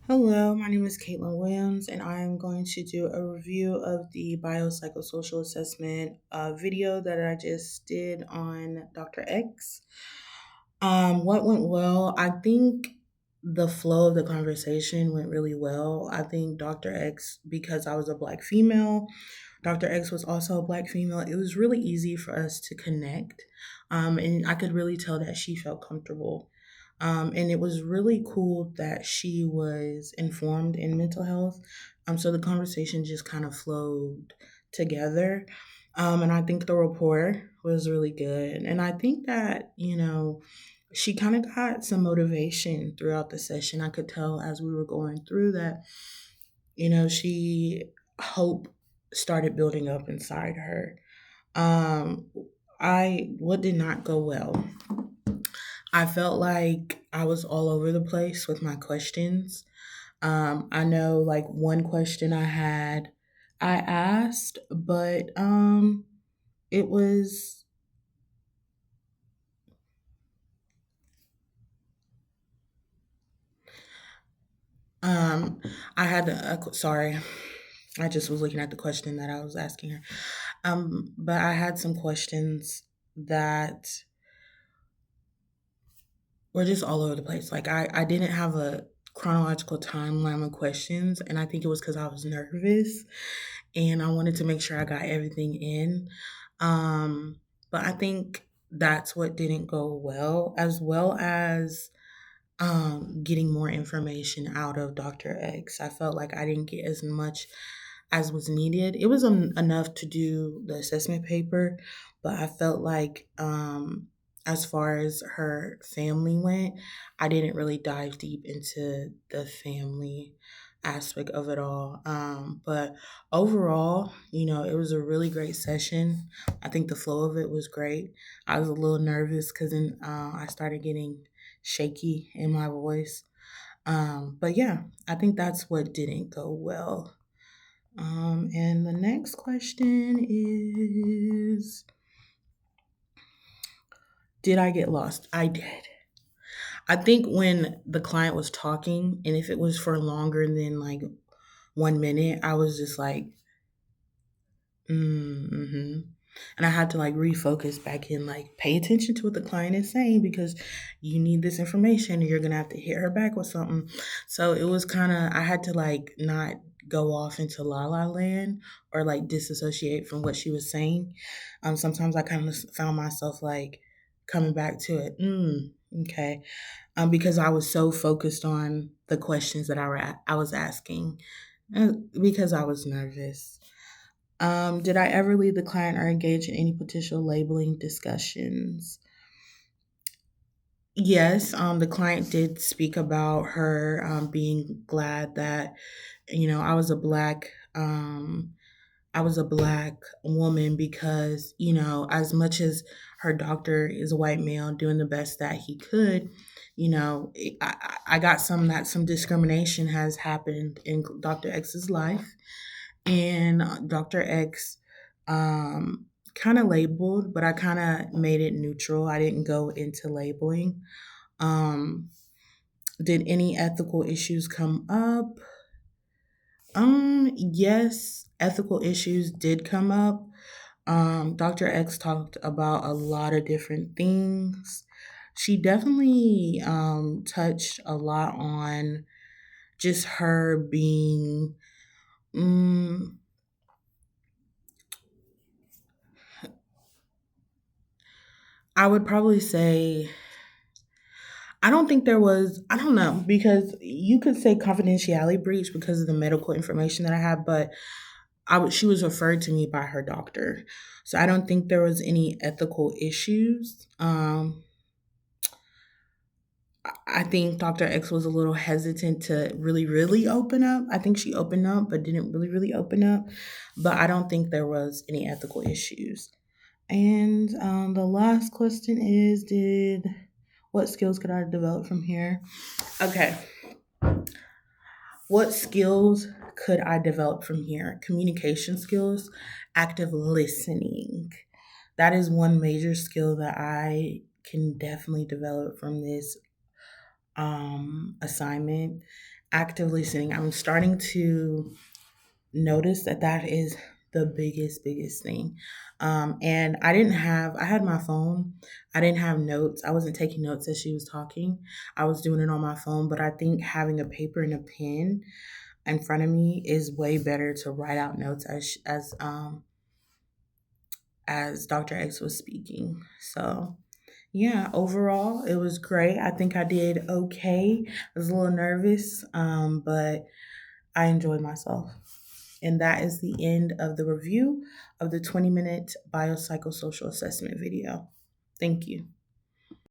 Hello, my name is Caitlin Williams, and I am going to do a review of the biopsychosocial assessment video that I just did on Dr. X. What went well? I think the flow of the conversation went really well. I think Dr. X, because I was a black female, Dr. X was also a black female, it was really easy for us to connect. And I could really tell that she felt comfortable. And it was really cool that she was informed in mental health. So the conversation just kind of flowed together. And I think the rapport was really good. And I think that, she kind of got some motivation throughout the session. I could tell as we were going through that, she hope started building up inside her. Um, I what did not go well. I felt like I was all over the place with my questions. I know like one question I asked, but it was um, I had sorry, I just was looking at the question that I was asking her. But I had some questions that were just all over the place. Like I didn't have a chronological timeline of questions, and I think it was because I was nervous and I wanted to make sure I got everything in. Um, but I think that's what didn't go well as getting more information out of Dr. X. I felt like I didn't get as much as was needed. It was enough to do the assessment paper, but I felt like as far as her family went, I didn't really dive deep into the family aspect of it all. But overall, it was a really great session. I think the flow of it was great. I was a little nervous because then I started getting shaky in my voice. But yeah, I think that's what didn't go well. And the next question is, did I get lost? I did. I think when the client was talking, and if it was for longer than like 1 minute, I was just like, mm-hmm. And I had to like refocus back in, like, pay attention to what the client is saying because you need this information and you're going to have to hit her back with something. So it was kind of, I had to like not go off into la la land or like disassociate from what she was saying. Sometimes I kind of found myself like coming back to it. Okay. Because I was so focused on the questions that I was asking because I was nervous. Did I ever lead the client or engage in any potential labeling discussions? Yes, the client did speak about her being glad that I was a black woman because as much as her doctor is a white male doing the best that he could, I got some discrimination has happened in Dr. X's life, and Dr. X kind of labeled, but I kind of made it neutral. I didn't go into labeling. Um, did any ethical issues come up? Yes, ethical issues did come up. Dr. X talked about a lot of different things. She definitely touched a lot on just her being. Mm, I would probably say I don't think there was, I don't know, because you could say confidentiality breach because of the medical information that I have, but she was referred to me by her doctor. So I don't think there was any ethical issues. I think Dr. X was a little hesitant to really, really open up. I think she opened up, but didn't really, really open up. But I don't think there was any ethical issues. And the last question is, did what skills could I develop from here? Okay. What skills could I develop from here? Communication skills, active listening. That is one major skill that I can definitely develop from this assignment. active listening. I'm starting to notice that that is the biggest thing. And I had my phone. I didn't have notes. I wasn't taking notes as she was talking. I was doing it on my phone, but I think having a paper and a pen in front of me is way better to write out notes as Dr. X was speaking. So, yeah, overall, it was great. I think I did okay. I was a little nervous, but I enjoyed myself. And that is the end of the review of the 20-minute biopsychosocial assessment video. Thank you.